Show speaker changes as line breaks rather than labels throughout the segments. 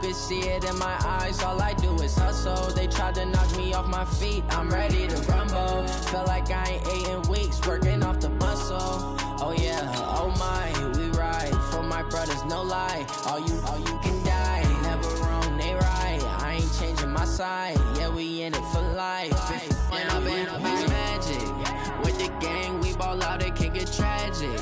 could see it in my eyes. All I do is hustle. They tried to knock me off my feet. I'm ready to rumble. Feel like I ain't ate in weeks, working off the muscle. Oh yeah, oh my, we ride for my brothers, no lie. All you can die. Never wrong, they right. I ain't changing my side. Yeah, we in it for life. When I've been magic with the gang, we ball out. It can get tragic.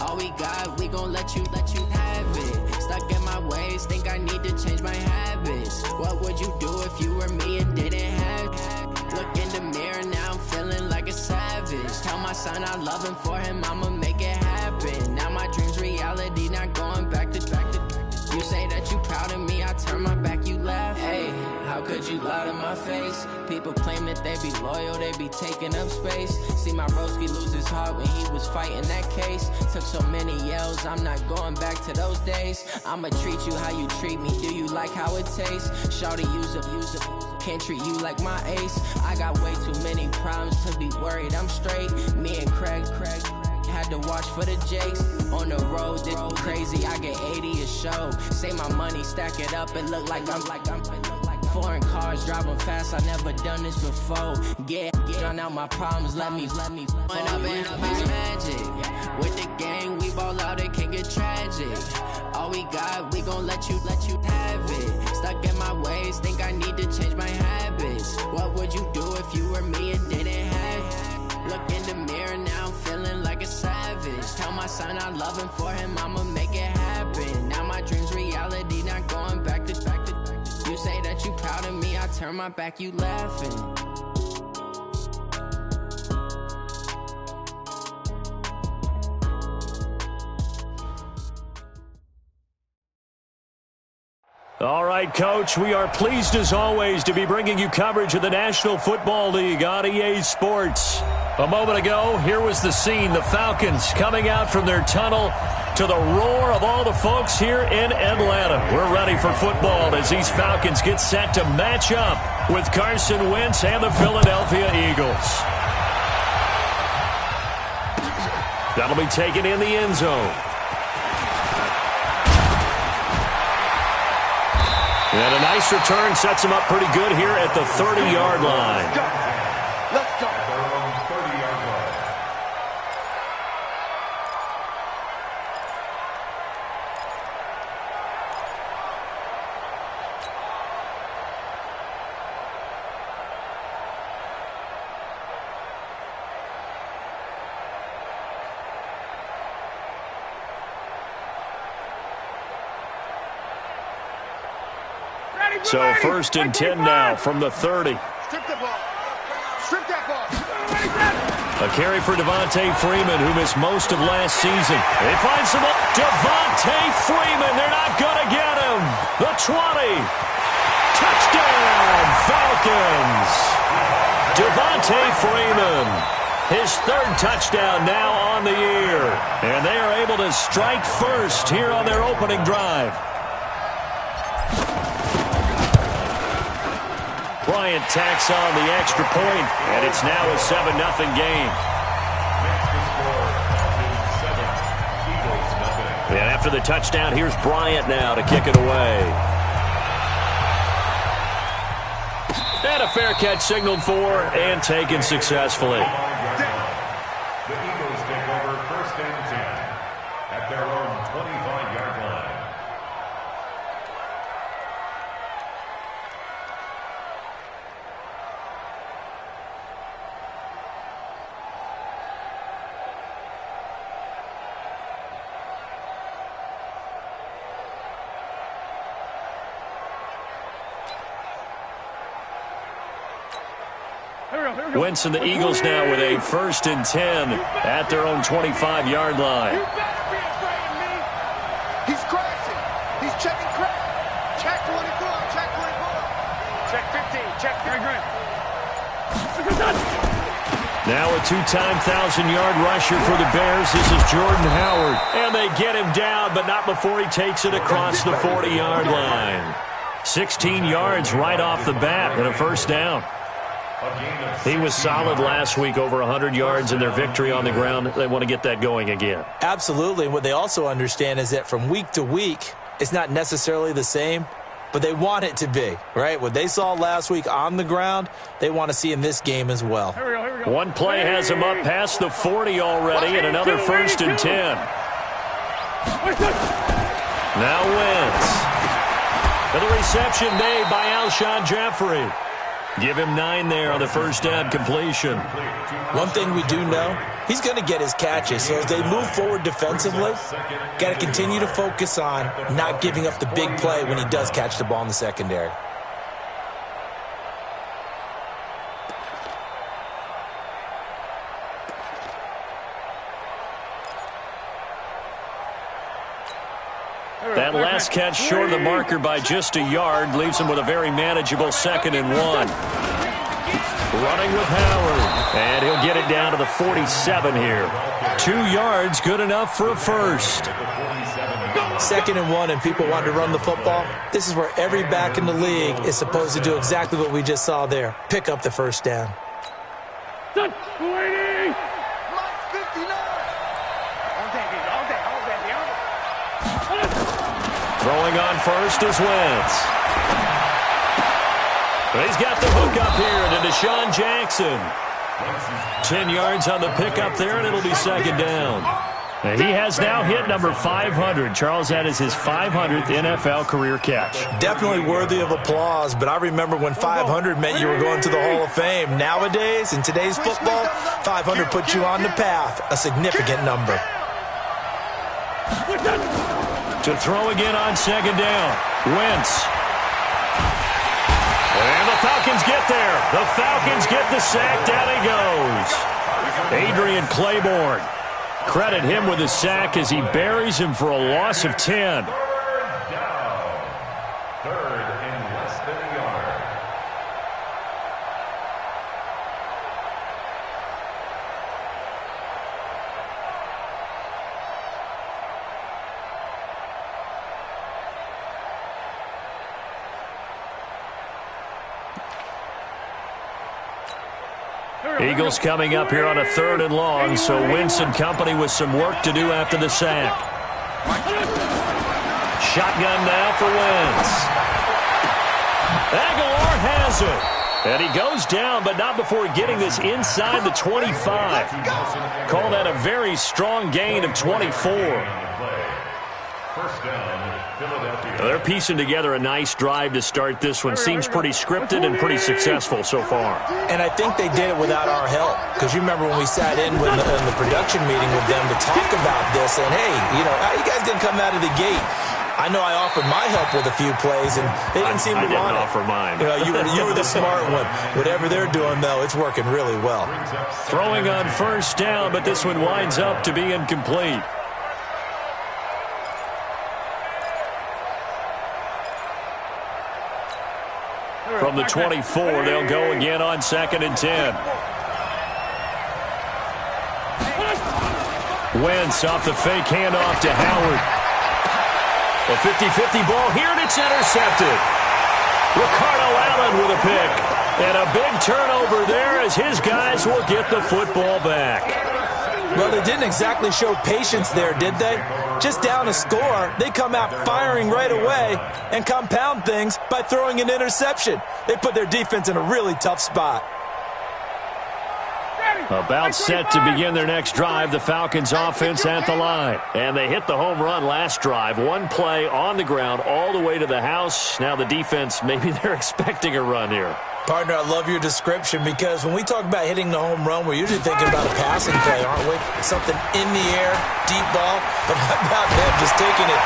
All we got, we gon' let you have it. Stuck in my ways, think I need to change my habits. What would you do if you were me and didn't have it? Look in the mirror, now I'm feeling like a savage. Tell my son I love him, for him I'ma make it happen. Now my dream's reality, not going back to. You say that you proud of me, I turn my back, you laugh. Hey, how could you lie to my face? People claim that they be loyal, they be taking up space. See my broski lose his heart when he was fighting that case. Took so many yells, I'm not going back to those days. I'ma treat you how you treat me, do you like how it tastes? Shawty, use up, can't treat you like my ace. I got way too many problems to be worried, I'm straight. Me and Craig had to watch for the Jakes. On the road, this crazy, I get 80 a show. Say my money, stack it up, it look like I'm foreign cars, driving fast, I never done this before. Get drown out my problems, let me. When I've been magic with the gang, we ball out, it can get tragic. All we got, we gon' let you have it. Stuck in my ways, think I need to change my habits. What would you do if you were me and didn't have it? Look in the mirror, now I'm feeling like a savage. Tell my son I love him, for him I'ma make it happen. Now my dream's reality, not going back to. You say that you proud of me, I turn my back, you laughing.
All right, Coach, we are pleased as always to be bringing you coverage of the National Football League on EA Sports. A moment ago, here was the scene. The Falcons coming out from their tunnel to the roar of all the folks here in Atlanta. We're ready for football as these Falcons get set to match up with Carson Wentz and the Philadelphia Eagles. That'll be taken in the end zone. And a nice return sets him up pretty good here at the 30-yard line.
Let's go.
So 1st and 10 now from the 30.
Strip the ball. Strip that ball.
A carry for Devontae Freeman, who missed most of last season. They find some up. Devontae Freeman, they're not going to get him. The 20. Touchdown, Falcons. Devontae Freeman, his 3rd touchdown now on the year. And they are able to strike first here on their opening drive. Bryant tacks on the extra point, and it's now a 7-0 game. And after the touchdown, here's Bryant now to kick it away. And a fair catch signaled for and taken successfully.
The Eagles take over 1st and 10 at their own 25-yard line.
Wentz and the Eagles now with a 1st and 10 at their own 25-yard line.
You better be afraid of me. He's crashing. He's checking crack. Check 24. Check 24. Check 15. Check 3.
Now a 2-time 1,000-yard rusher for the Bears. This is Jordan Howard. And they get him down, but not before he takes it across the 40-yard line. 16 yards right off the bat and a 1st down. He was solid last week, over 100 yards in their victory on the ground. They want to get that going again.
Absolutely. And what they also understand is that from week to week, it's not necessarily the same. but they want it to be, right? What they saw last week on the ground, they want to see in this game as well.
Here we go.
One play has him up past the 40 already, and another 1st and 10. Now Wentz. And the reception made by Alshon Jeffrey. Give him 9 there on the first down completion.
One thing we do know, he's going to get his catches. So as they move forward defensively, got to continue to focus on not giving up the big play when he does catch the ball in the secondary.
That last catch short of the marker by just a yard leaves him with a very manageable 2nd and 1. Running with Howard, and he'll get it down to the 47 here. 2 yards, good enough for a first.
2nd and 1, and people want to run the football. This is where every back in the league is supposed to do exactly what we just saw there. Pick up the first down.
Throwing on first is Wentz. He's got the hook up here to Deshaun Jackson. 10 yards on the pickup there, and it'll be 2nd down. And he has now hit number 500. Charles, that is his 500th NFL career catch.
Definitely worthy of applause, but I remember when 500 meant you were going to the Hall of Fame. Nowadays, in today's football, 500 puts you on the path, a significant number.
To throw again on 2nd down. Wentz. And the Falcons get there. The Falcons get the sack. Down he goes. Adrian Claiborne. Credit him with a sack as he buries him for a loss of 10.
3rd down. 3rd and less than a yard.
Eagles coming up here on a 3rd and long, so Wentz and company with some work to do after the sack. Shotgun now for Wentz. Aguilar has it. And he goes down, but not before getting this inside the 25. Call that a very strong gain of 24.
First down, Philadelphia.
They're piecing together a nice drive to start this one. Seems pretty scripted and pretty successful so far.
And I think they did it without our help. Because you remember when we sat in with in the production meeting with them to talk about this. And, hey, how you guys going to come out of the gate? I know I offered my help with a few plays, and they didn't seem to want it.
I didn't offer mine.
You were the smart one. Whatever they're doing, though, it's working really well.
Throwing on first down, but this one winds up to be incomplete. From the 24, they'll go again on 2nd and 10. Wentz off the fake handoff to Howard. A 50-50 ball here, and it's intercepted. Ricardo Allen with a pick. And a big turnover there as his guys will get the football back.
Well, they didn't exactly show patience there, did they? Just down a score, they come out firing right away and compound things by throwing an interception. They put their defense in a really tough spot.
About set to begin their next drive, the Falcons offense at the line. And they hit the home run last drive. One play on the ground all the way to the house. Now the defense, maybe they're expecting a run here.
Partner, I love your description because when we talk about hitting the home run, we're usually thinking about a passing play, aren't we? Something in the air, deep ball. But how about them just taking it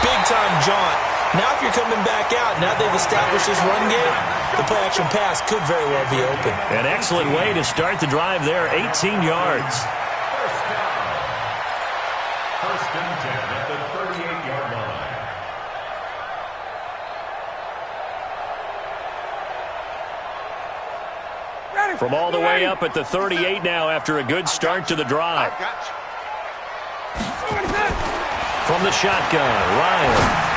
big-time jaunt? Now if you're coming back out, now they've established this run game, the play-action pass could very well be open.
An excellent way to start the drive there, 18 yards.
First and 10 at the 38-yard line.
From all the way up at the 38 now after a good start to the drive. From the shotgun, Ryan.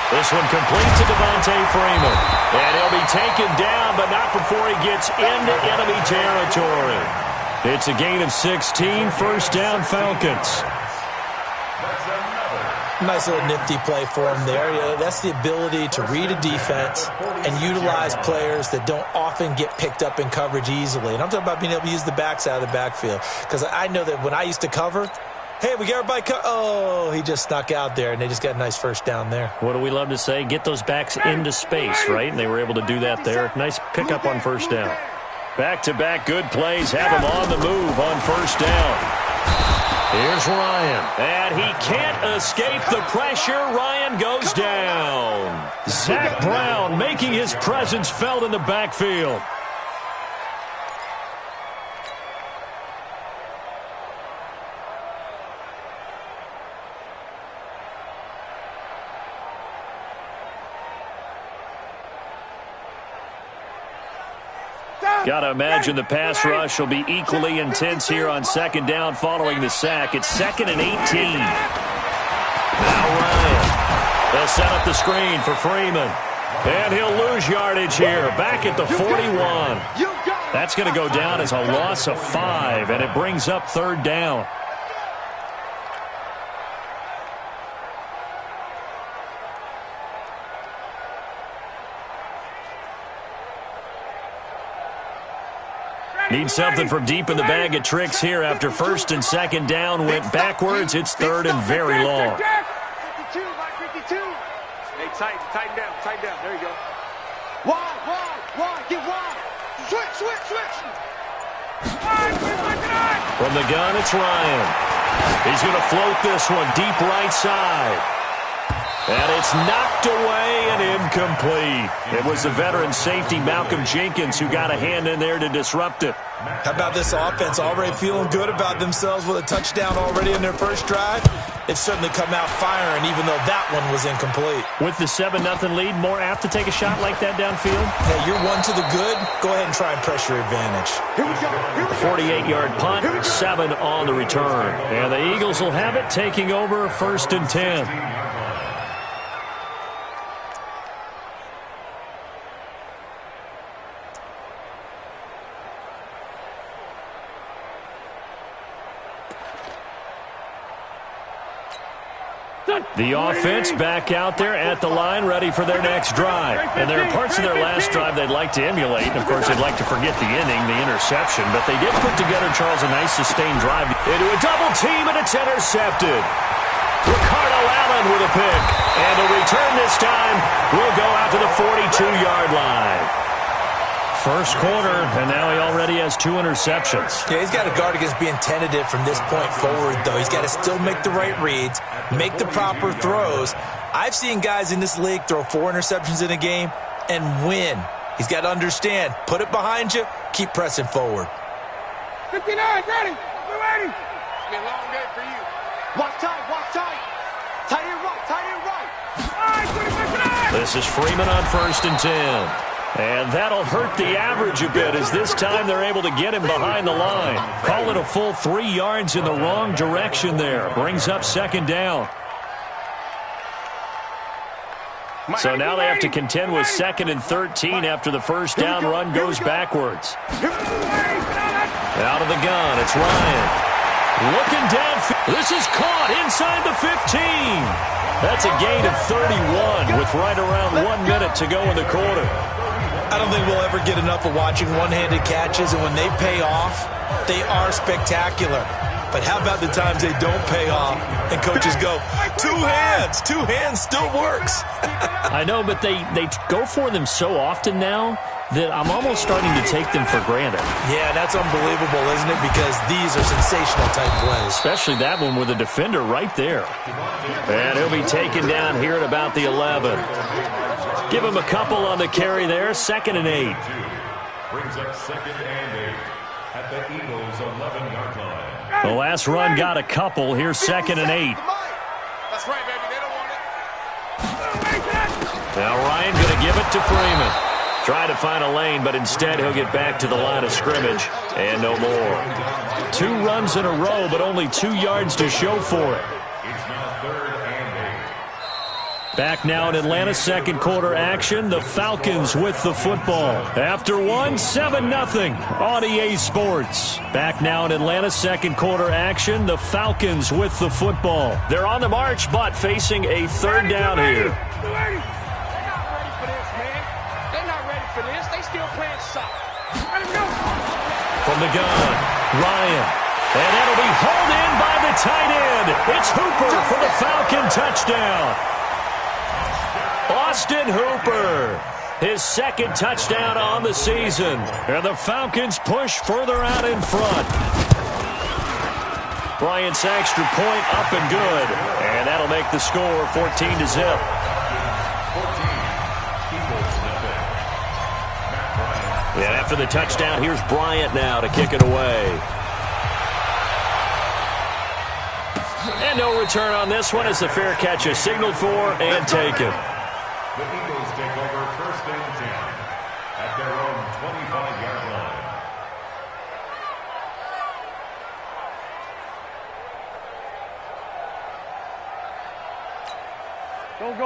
This one complete to Devontae Freeman. And he'll be taken down, but not before he gets into enemy territory. It's a gain of 16, first down Falcons.
That's another
Nice little nifty play for him there. That's the ability to read a defense and utilize players that don't often get picked up in coverage easily. And I'm talking about being able to use the backside of the backfield. Because I know that when I used to cover, hey, we got everybody oh, he just snuck out there, and they just got a nice first down there.
What do we love to say? Get those backs into space, right? And they were able to do that there. Nice pickup on first down. Back-to-back good plays. Have him on the move on first down. Here's Ryan, and he can't escape the pressure. Ryan goes down. Zach Brown making his presence felt in the backfield. Got to imagine the pass rush will be equally intense here on second down following the sack. It's 2nd and 18. Now Ryan. They'll set up the screen for Freeman. And he'll lose yardage here. Back at the 41. That's going to go down as a loss of 5, and it brings up 3rd down. Need something from deep in the bag of tricks here after 1st and 2nd down went backwards. It's 3rd and very long.
52, by 52. Hey, tighten down. There you go. Wide, get wide. Switch.
From the gun, it's Ryan. He's going to float this one deep right side. And it's knocked away and incomplete. It was the veteran safety, Malcolm Jenkins, who got a hand in there to disrupt it.
How about this offense already feeling good about themselves with a touchdown already in their first drive? They've certainly come out firing, even though that one was incomplete.
With the 7-0 lead, more apt to take a shot like that downfield?
Hey, you're one to the good. Go ahead and try and pressure advantage.
48-yard punt, 7 on the return. And the Eagles will have it, taking over 1st and 10. The offense back out there at the line, ready for their next drive. And there are parts of their last drive they'd like to emulate. And, of course, they'd like to forget the inning, the interception. But they did put together, Charles, a nice sustained drive into a double team, and it's intercepted. Ricardo Allen with a pick. And the return this time will go out to the 42-yard line. First quarter, and now he already has 2 interceptions.
Yeah, he's got to guard against being tentative from this point forward, though. He's got to still make the right reads, make the proper throws. I've seen guys in this league throw 4 interceptions in a game and win. He's got to understand, put it behind you, keep pressing forward.
59, ready. We're ready. It's been a long day for you. Watch tight. Tight and right.
This is Freeman on 1st and 10. And that'll hurt the average a bit as this time they're able to get him behind the line. Call it a full 3 yards in the wrong direction there. Brings up 2nd down. So now they have to contend with 2nd and 13 after the first down run goes backwards. Out of the gun, it's Ryan. Looking downfield. This is caught inside the 15. That's a gain of 31 with right around 1 minute to go in the quarter.
I don't think we'll ever get enough of watching one-handed catches, and when they pay off, they are spectacular. But how about the times they don't pay off and coaches go, 2 hands, 2 hands still works.
I know, but they go for them so often now that I'm almost starting to take them for granted.
Yeah, that's unbelievable, isn't it? Because these are sensational type plays.
Especially that one with a defender right there. And he'll be taken down here at about the 11. Give him a couple on the carry there. 2nd and 8.
Brings up 2nd and 8 at the Eagles' 11-yard line.
The last run got a couple. Here's 2nd and 8.
That's right, baby. They don't want it.
Now Ryan going to give it to Freeman. Try to find a lane, but instead he'll get back to the line of scrimmage. And no more. 2 runs in a row, but only 2 yards to show for it.
It's now 3rd and 8.
Back now in Atlanta, second quarter action. The Falcons with the football. After one, 7-0 on EA Sports. Back now in Atlanta, second quarter action. The Falcons with the football. They're on the march, but facing a third down here.
They're not ready for this, man. They're not ready for this. They still playing soft. Let him go.
From the gun, Ryan. And that'll be hauled in by the tight end. It's Hooper for the Falcon touchdown. Austin Hooper, his second touchdown on the season. And the Falcons push further out in front. Bryant's extra point up and good. And that'll make the score 14-0. And after the touchdown, here's Bryant now to kick it away. And no return on this one as the fair catch is signaled for and taken.
The Eagles take over first and 10 at their own 25-yard line.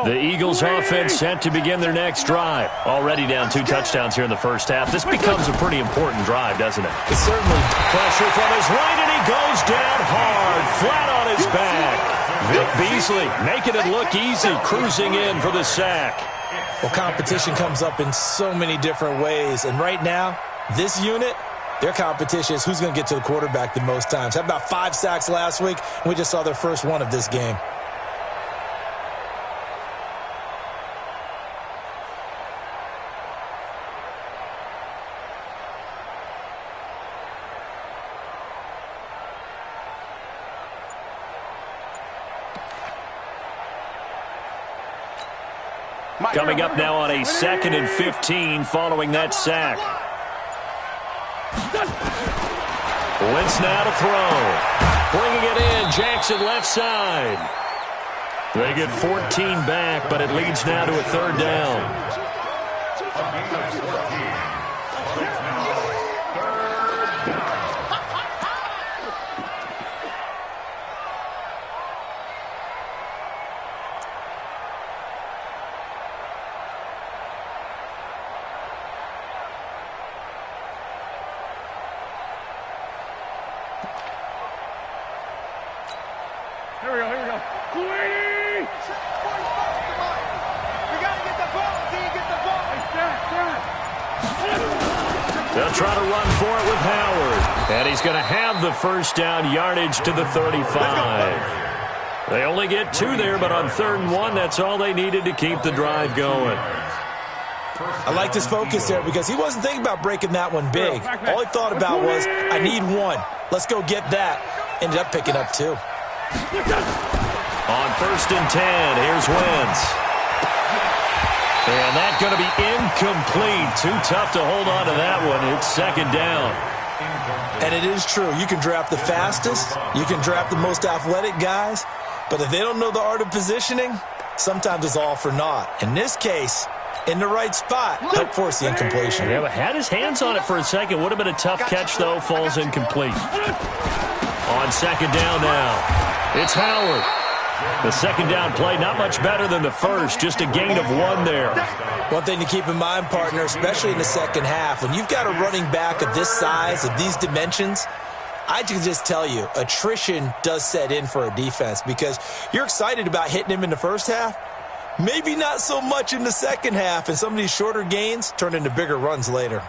The Eagles offense set to begin their next drive. Already down 2 touchdowns here in the first half. This becomes a pretty important drive, doesn't it?
It's certainly.
Pressure from his right, and he goes down hard, flat on his back. Vic Beasley making it look easy, cruising in for the sack.
Well, competition comes up in so many different ways. And right now, this unit, their competition is who's going to get to the quarterback the most times. Had about 5 sacks last week, and we just saw their first one of this game.
Coming up now on a 2nd and 15 following that sack. Wentz now to throw. Bringing it in, Jackson left side. They get 14 back, but it leads now to a third down.
Here we go. Queenie! We got to get the ball. D, get the ball.
They'll try to run for it with Howard. And he's going to have the first down, yardage to the 35. They only get 2 there, but on 3rd and 1, that's all they needed to keep the drive going.
I like his focus there because he wasn't thinking about breaking that one big. All he thought about was, I need 1. Let's go get that. Ended up picking up 2.
On 1st and 10, here's Wentz. And that's going to be incomplete. Too tough to hold on to that one. It's 2nd down.
And it is true. You can draft the fastest. You can draft the most athletic guys. But if they don't know the art of positioning, sometimes it's all for naught. In this case, in the right spot, help force the incompletion.
Yeah, but had his hands on it for a second. Would have been a tough catch, though. Falls incomplete. On 2nd down now. It's Howard. The 2nd down play, not much better than the first, just a gain of 1 there.
One thing to keep in mind, partner, especially in the second half, when you've got a running back of this size, of these dimensions, I can just tell you, attrition does set in for a defense because you're excited about hitting him in the first half, maybe not so much in the second half, and some of these shorter gains turn into bigger runs later.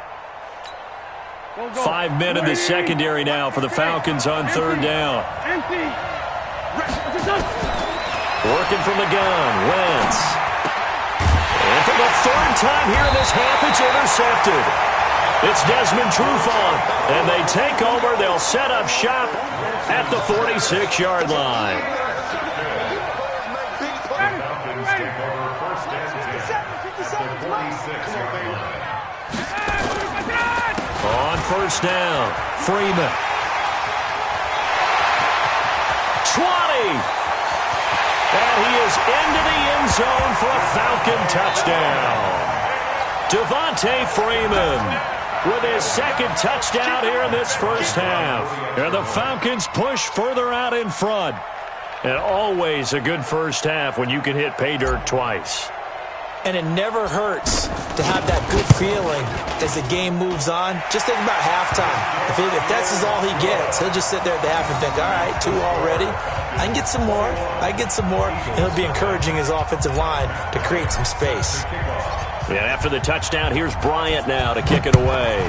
5 men in the secondary now for the Falcons on 3rd down. Working from the gun, Wentz. And for the 3rd time here in this half, it's intercepted. It's Desmond Trufant, and they take over. They'll set up shop at the 46-yard line.
Falcons take over first and 10 at the 46-yard line.
On 1st down, Freeman. 20. And he is into the end zone for a Falcon touchdown. Devontae Freeman with his 2nd touchdown here in this first half. And the Falcons push further out in front. And always a good first half when you can hit pay dirt twice.
And it never hurts to have that good feeling as the game moves on. Just think about halftime. If that's all he gets, he'll just sit there at the half and think, all right, 2 already. I can get some more. And he'll be encouraging his offensive line to create some space.
And after the touchdown, here's Bryant now to kick it away.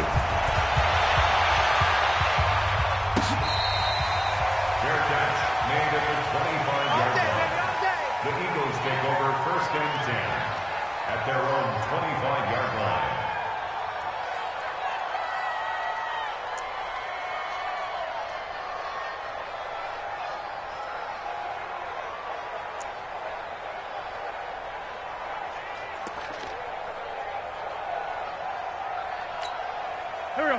Fair catch made at the 25-yard line. The Eagles take over 1st and 10 at their own 25-yard line.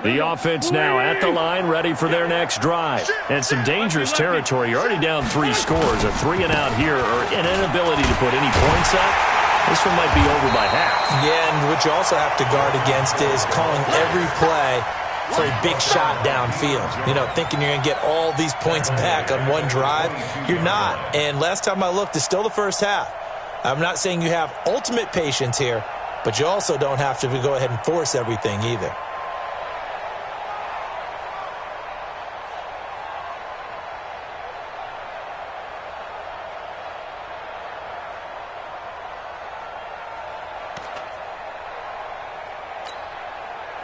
The offense now at the line, ready for their next drive. And some dangerous territory. You're already down 3 scores. A 3-and-out here or an inability to put any points up. This one might be over by half.
Yeah, and what you also have to guard against is calling every play for a big shot downfield. Thinking you're going to get all these points back on one drive. You're not. And last time I looked, it's still the first half. I'm not saying you have ultimate patience here, but you also don't have to go ahead and force everything either.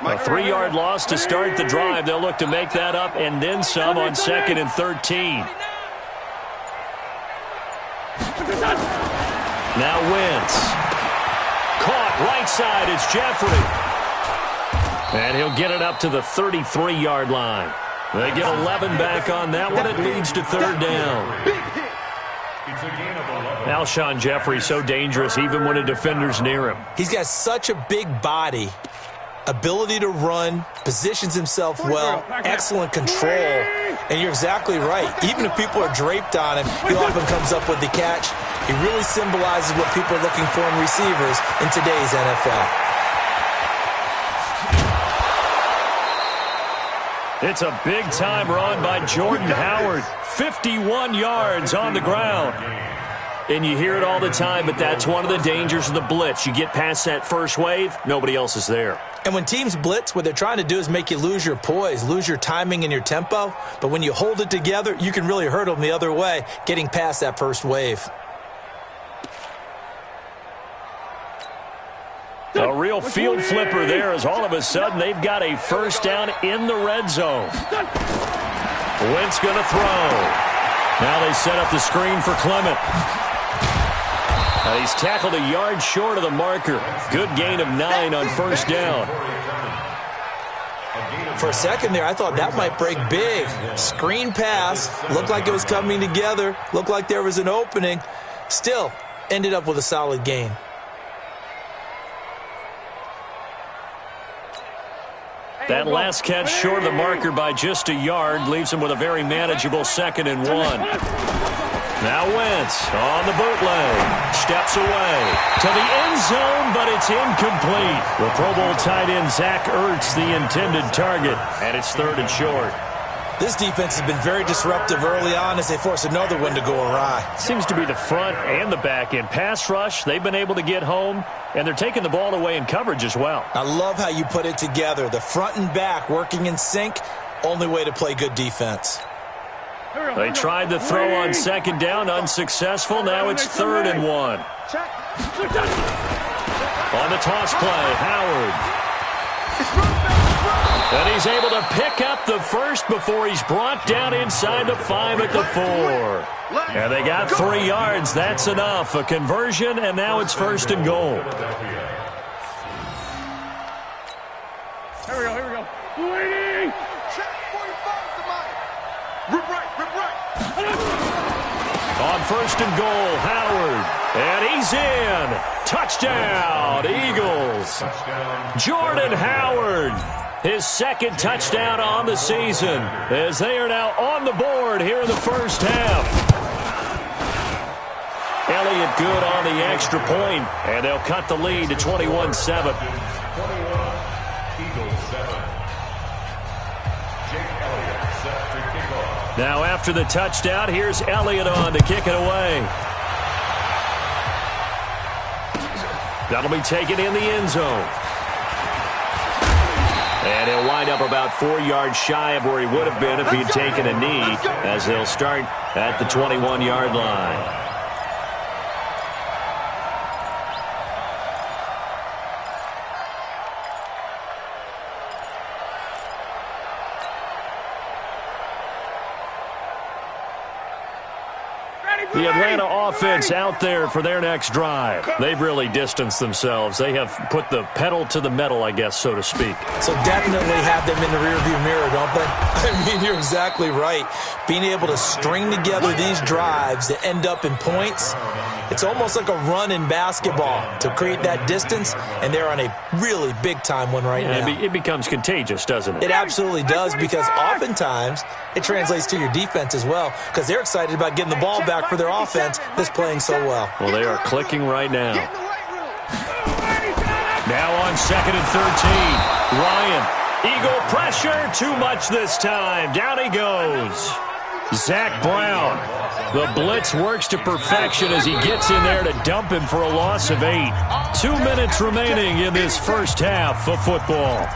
A 3-yard loss to start the drive. They'll look to make that up and then some on 2nd and 13. Now Wentz. Caught right side. It's Jeffrey. And he'll get it up to the 33-yard line. They get 11 back on that one. It leads to 3rd down.
It's a gain of 11.
Alshon Jeffrey so dangerous even when a defender's near him.
He's got such a big body. Ability to run, positions himself well, excellent control, and you're exactly right. Even if people are draped on him, he often comes up with the catch. He really symbolizes what people are looking for in receivers in today's NFL.
It's a big-time run by Jordan Howard. 51 yards on the ground. And you hear it all the time, but that's one of the dangers of the blitz. You get past that first wave, nobody else is there.
And when teams blitz, what they're trying to do is make you lose your poise, lose your timing and your tempo. But when you hold it together, you can really hurt them the other way, getting past that first wave.
A real field flipper there as all of a sudden they've got a first down in the red zone. Wentz going to throw. Now they set up the screen for Clement. He's tackled a yard short of the marker. Good gain of 9 on first down.
For a second there, I thought that might break big. Screen pass. Looked like it was coming together. Looked like there was an opening. Still, ended up with a solid gain.
That last catch short of the marker by just a yard leaves him with a very manageable 2nd and 1. Now Wentz on the bootleg. Steps away to the end zone, but it's incomplete. The Pro Bowl tight end Zach Ertz, the intended target, and it's 3rd and short.
This defense has been very disruptive early on as they force another one to go awry.
Seems to be the front and the back end. Pass rush, they've been able to get home, and they're taking the ball away in coverage as well.
I love how you put it together. The front and back working in sync, only way to play good defense.
They tried the throw on 2nd down, unsuccessful. Now it's 3rd and 1. On the toss play, Howard. And he's able to pick up the first before he's brought down inside the 5 at the 4. And they got 3 yards. That's enough. A conversion, and now it's 1st and goal.
Here we go. Waiting. Rip right.
On 1st and goal, Howard. And he's in. Touchdown, Eagles. Jordan Howard. His 2nd touchdown on the season as they are now on the board here in the first half. Elliott good on the extra point, and they'll cut the lead to 21-7.
Eagles 7. Jake Elliott set to kick off.
Now after the touchdown, here's Elliott on to kick it away. That'll be taken in the end zone. And he'll wind up about 4 yards shy of where he would have been if he'd taken a knee, as they'll start at the 21-yard line. The Atlanta offense out there for their next drive. They've really distanced themselves. They have put the pedal to the metal, I guess, so to speak.
So definitely have them in the rearview mirror, don't they? I mean, you're exactly right. Being able to string together these drives that end up in points, it's almost like a run in basketball to create that distance, and they're on a really big-time one right now.
It becomes contagious, doesn't it?
It absolutely does, because oftentimes it translates to your defense as well, because they're excited about getting the ball back for their offense that's playing so well.
Well, they are clicking right now. Now on 2nd and 13. Ryan, eagle pressure, too much this time. Down he goes. Zach Brown. The blitz works to perfection as he gets in there to dump him for a loss of 8. 2 minutes remaining in this first half of football.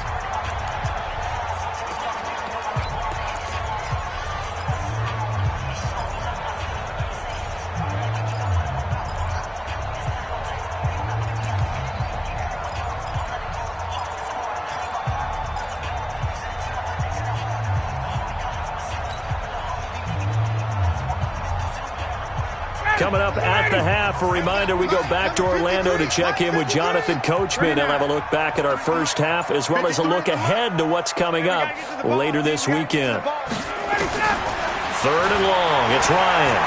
Coming up at the half, a reminder, we go back to Orlando to check in with Jonathan Coachman. He'll have a look back at our first half as well as a look ahead to what's coming up later this weekend. 3rd and long. It's Ryan.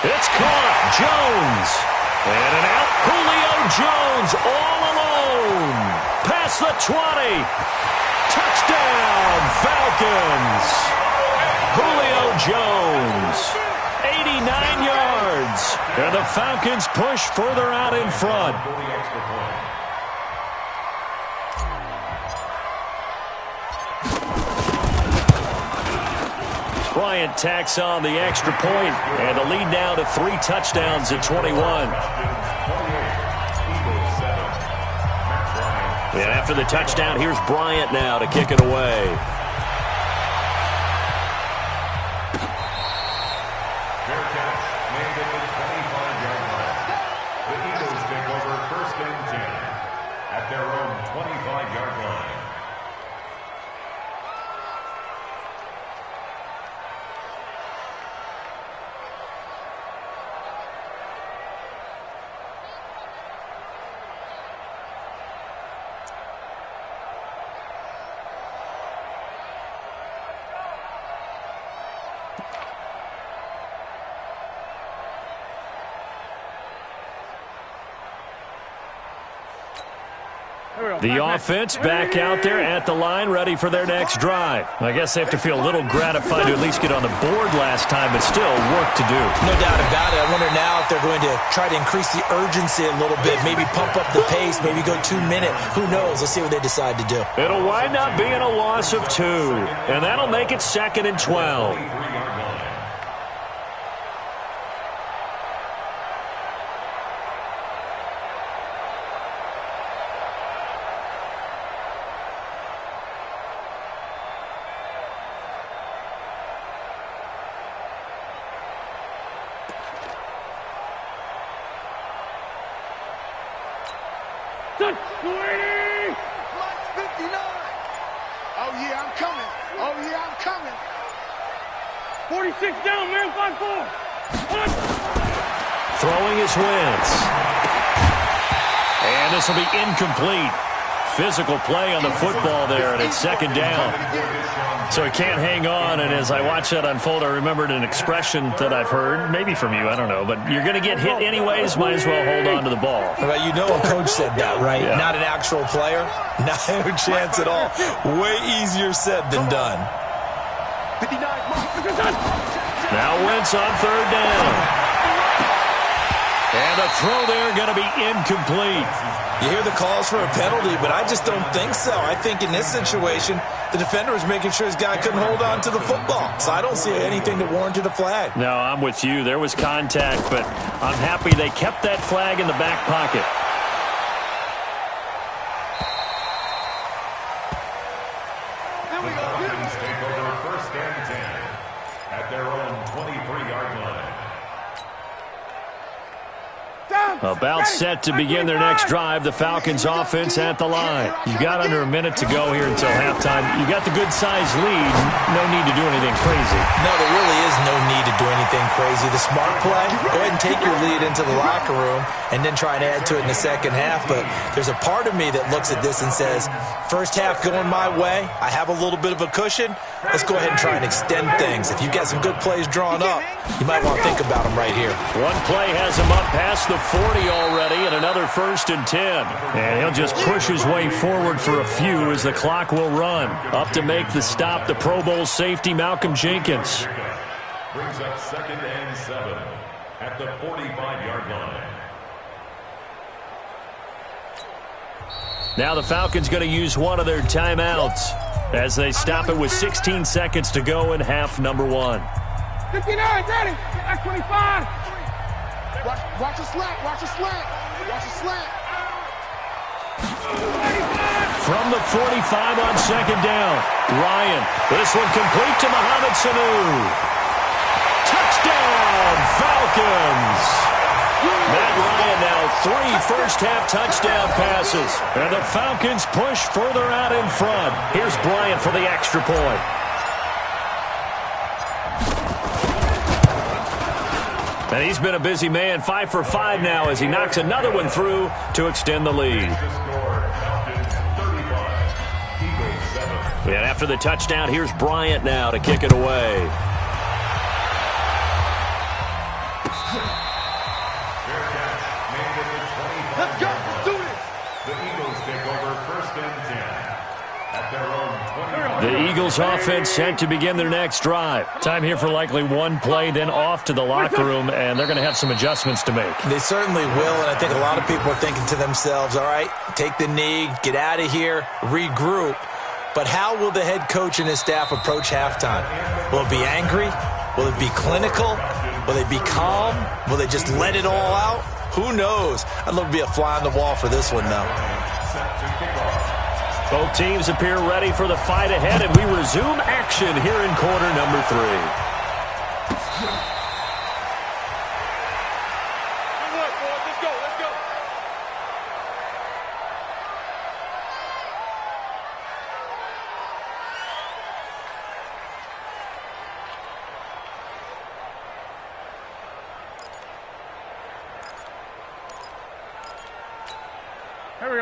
It's caught. Jones. And an out. Julio Jones all alone. Past the 20. Touchdown, Falcons. Julio Jones. 89 yards. And the Falcons push further out in front. Bryant tacks on the extra point, and the lead now to 3 touchdowns at 21. And after the touchdown, here's Bryant now to kick it away. The offense back out there at the line, ready for their next drive. I guess they have to feel a little gratified to at least get on the board last time, but still work to do.
No doubt about it. I wonder now if they're going to try to increase the urgency a little bit, maybe pump up the pace, maybe go 2 minute. Who knows? Let's see what they decide to do.
It'll wind up being a loss of 2, and that'll make it 2nd and 12. Throwing his Wentz. And this will be incomplete. Physical play on the football there, and it's 2nd down. So he can't hang on, and as I watch that unfold, I remembered an expression that I've heard, maybe from you, I don't know, but you're going to get hit anyways, might as well hold on to the ball.
Well, you know a coach said that, right?
Yeah.
Not an actual player. No chance at all. Way easier said than done.
Now Wentz on 3rd down. And the throw there going to be incomplete.
You hear the calls for a penalty, but I just don't think so. I think in this situation, the defender was making sure his guy couldn't hold on to the football. So I don't see anything that warranted a flag.
No, I'm with you. There was contact, but I'm happy they kept that flag in the back pocket.
The Falcons take over 1st and 10 at their own 23-yard line.
About set to begin their next drive. The Falcons offense at the line. You've got under a minute to go here until halftime. You've got the good-sized lead. No need to do anything crazy.
No, there really is no need to do anything crazy. The smart play, go ahead and take your lead into the locker room and then try and add to it in the second half. But there's a part of me that looks at this and says, first half going my way. I have a little bit of a cushion. Let's go ahead and try and extend things. If you've got some good plays drawn up, you might want to think about them right here.
One play has him up past the 40 already, and another 1st and 10. And he'll just push his way forward for a few as the clock will run. Up to make the stop, the Pro Bowl safety, Malcolm Jenkins.
Brings up 2nd and 7 at the 45-yard line.
Now the Falcons going to use one of their timeouts as they stop it with 16 seconds to go in half number 1.
59, ready. At 25. Watch the slant. Watch the slant. Watch the slant.
From the 45 on 2nd down. Ryan. This one complete to Mohamed Sanu. Touchdown, Falcons. Matt Ryan now 3 first-half touchdown passes. And the Falcons push further out in front. Here's Bryant for the extra point. And he's been a busy man, 5 for 5 now as he knocks another one through to extend the lead. And after the touchdown, here's Bryant now to kick it away.
Let's go. Let's do this.
The Eagles take over 1st and 10 at their own 20.
The Eagles offense set to begin their next drive. Time here for likely one play, then off to the locker room, and they're going to have some adjustments to make.
They certainly will, and I think a lot of people are thinking to themselves, all right, take the knee, get out of here, regroup. But how will the head coach and his staff approach halftime? Will it be angry? Will it be clinical? Will they be calm? Will they just let it all out? Who knows? I'd love to be a fly on the wall for this one, though.
Both teams appear ready for the fight ahead, and we resume action here in quarter number 3.
Let's go. Let's go.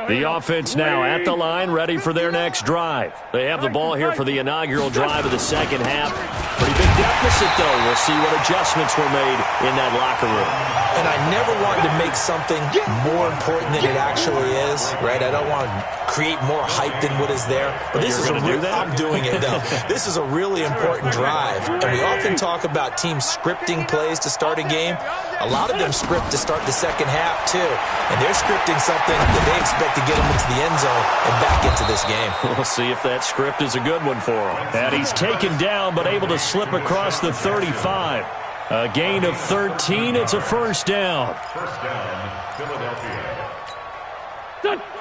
The offense now at the line, ready for their next drive. They have the ball here for the inaugural drive of the second half. Pretty big deficit, though. We'll see what adjustments were made in that locker room.
And I never wanted to make something more important than it actually is, right? I don't want to create more hype than what is there. But this is I'm doing it, though. This is a really important drive. And we often talk about teams scripting plays to start a game. A lot of them script to start the second half, too. And they're scripting something that they expect to get them into the end zone and back into this game.
We'll see if that script is a good one for him. And he's taken down, but able to slip across the 35. A gain of 13. It's a first down.
First down, Philadelphia.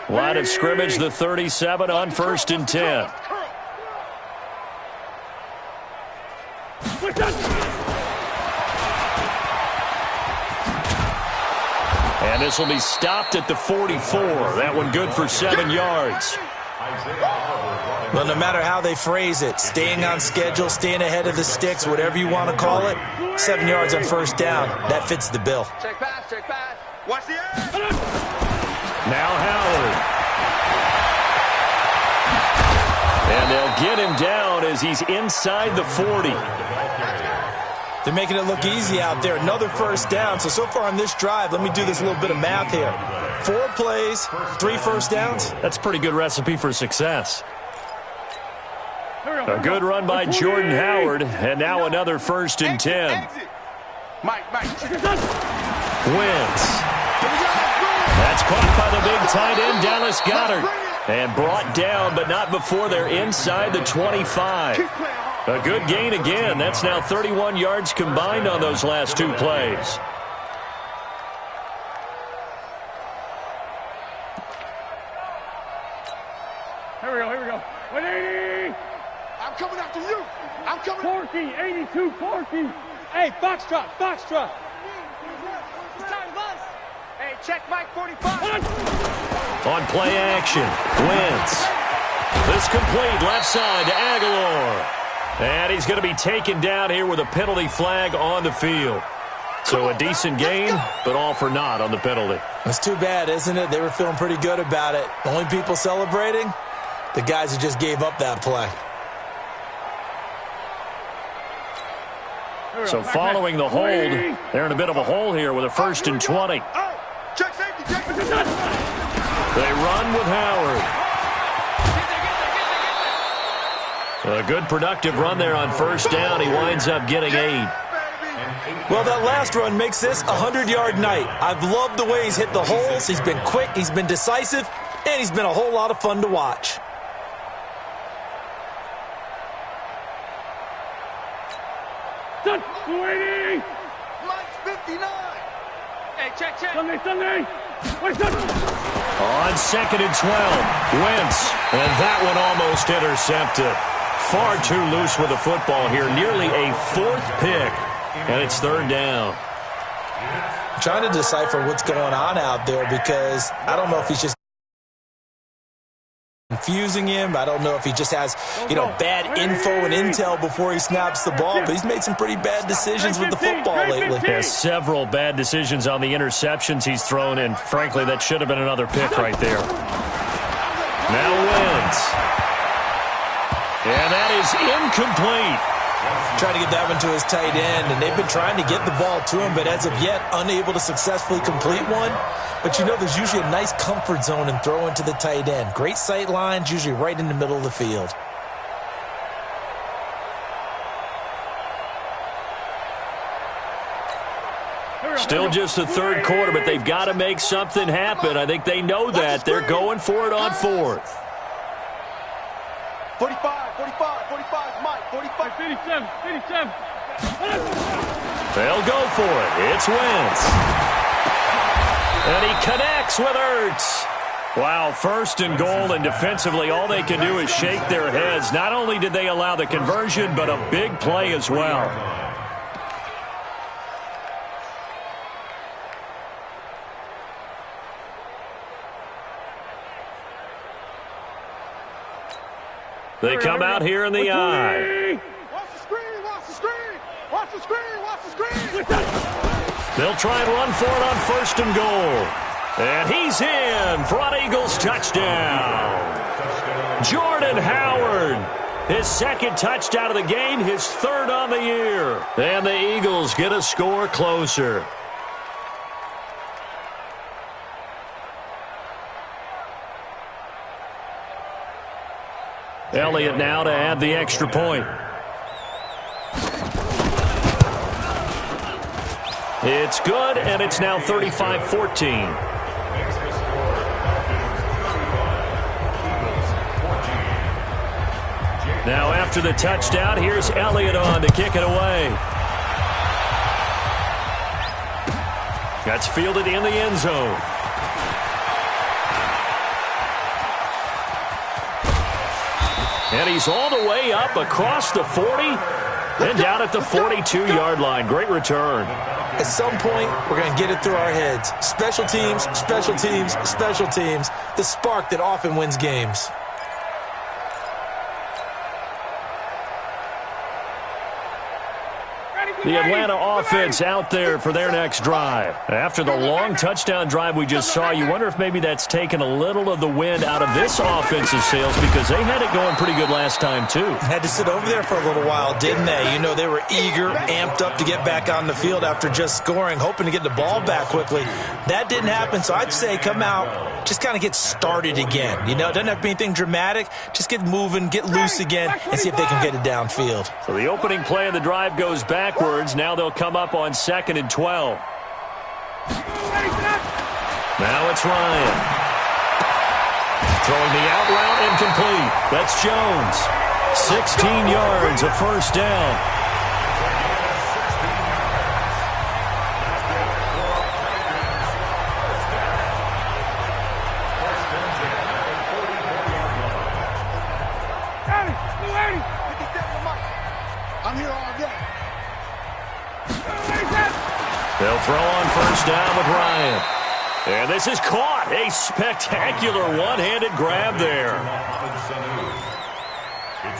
Line of scrimmage, the 37 on 1st and 10. And this will be stopped at the 44. That one good for 7 yards.
Well, no matter how they phrase it, staying on schedule, staying ahead of the sticks, whatever you want to call it, 7 yards on first down, that fits the bill.
Check pass. Watch the air.
Now Howard. And they'll get him down as he's inside the 40.
They're making it look easy out there. Another first down. So far on this drive, let me do this little bit of math here. 4 plays, 3 first downs.
That's a pretty good recipe for success. A good run by Jordan Howard, and now another 1st and 10.
Mike.
Wentz. That's caught by the big tight end, Dallas Goedert. And brought down, but not before they're inside the 25. A good gain again. That's now 31 yards combined on those last two plays.
Here we go. 180! I'm coming after you! I'm coming! Forky, 82, Forky! Hey, foxtrot! It's time, bus! Hey, check Mike 45!
On play action, Wentz. This complete left side to Aguilar. And he's going to be taken down here with a penalty flag on the field. So a decent gain, but all for naught on the penalty.
It's too bad, isn't it? They were feeling pretty good about it. The only people celebrating? The guys who just gave up that play.
So following the hold, they're in a bit of a hole here with a 1st and 20.
Check safety, check safety.
They run with Howard. A good productive run there on 1st down. He winds up getting 8.
Well, that last run makes this a 100-yard night. I've loved the way he's hit the holes. He's been quick, he's been decisive, and he's been a whole lot of fun to watch.
Mike's 59. Hey, check. Sunday.
On 2nd and 12, Wentz. And that one almost intercepted. Far too loose with the football here. Nearly a 4th pick. And it's 3rd down.
I'm trying to decipher what's going on out there because I don't know if he's just confusing him. I don't know if he just has, bad info and intel before he snaps the ball, but he's made some pretty bad decisions with the football lately.
Yeah, several bad decisions on the interceptions he's thrown, and frankly, that should have been another pick right there. Now Wentz. And that is incomplete.
Trying to get that one to his tight end, and they've been trying to get the ball to him, but as of yet, unable to successfully complete one. But there's usually a nice comfort zone in throwing to the tight end. Great sight lines, usually right in the middle of the field.
Still just the 3rd quarter, but they've got to make something happen. I think they know that. They're going for it on 4th.
45, Mike, 45. 57.
They'll go for it. It's Wentz. And he connects with Ertz. Wow, 1st and goal, and defensively all they can do is shake their heads. Not only did they allow the conversion, but a big play as well. They come out here in the I.
Watch the screen.
They'll try and run for it on 1st and goal. And he's in for an Eagles touchdown. Jordan Howard, his 2nd touchdown of the game, his 3rd on the year. And the Eagles get a score closer. Elliott now to add the extra point. It's good, and it's now 35-14. Now after the touchdown, here's Elliott on to kick it away. That's fielded in the end zone. And he's all the way up across the 40 and down at the 42-yard line. Great return.
At some point, we're going to get it through our heads. Special teams, special teams, special teams. The spark that often wins games.
The Atlanta offense out there for their next drive. After the long touchdown drive we just saw, you wonder if maybe that's taken a little of the wind out of this offensive sails because they had it going pretty good last time too.
Had to sit over there for a little while, didn't they? They were eager, amped up to get back on the field after just scoring, hoping to get the ball back quickly. That didn't happen, so I'd say come out, just kind of get started again. It doesn't have to be anything dramatic. Just get moving, get loose again, and see if they can get it downfield.
So the opening play of the drive goes backwards. Now they'll come up on 2nd and 12. Now it's Ryan. Throwing the out route incomplete. That's Jones. 16 yards, a first down.
I'm here all day.
They'll throw on first down with Ryan. And this is caught. A spectacular one-handed grab there.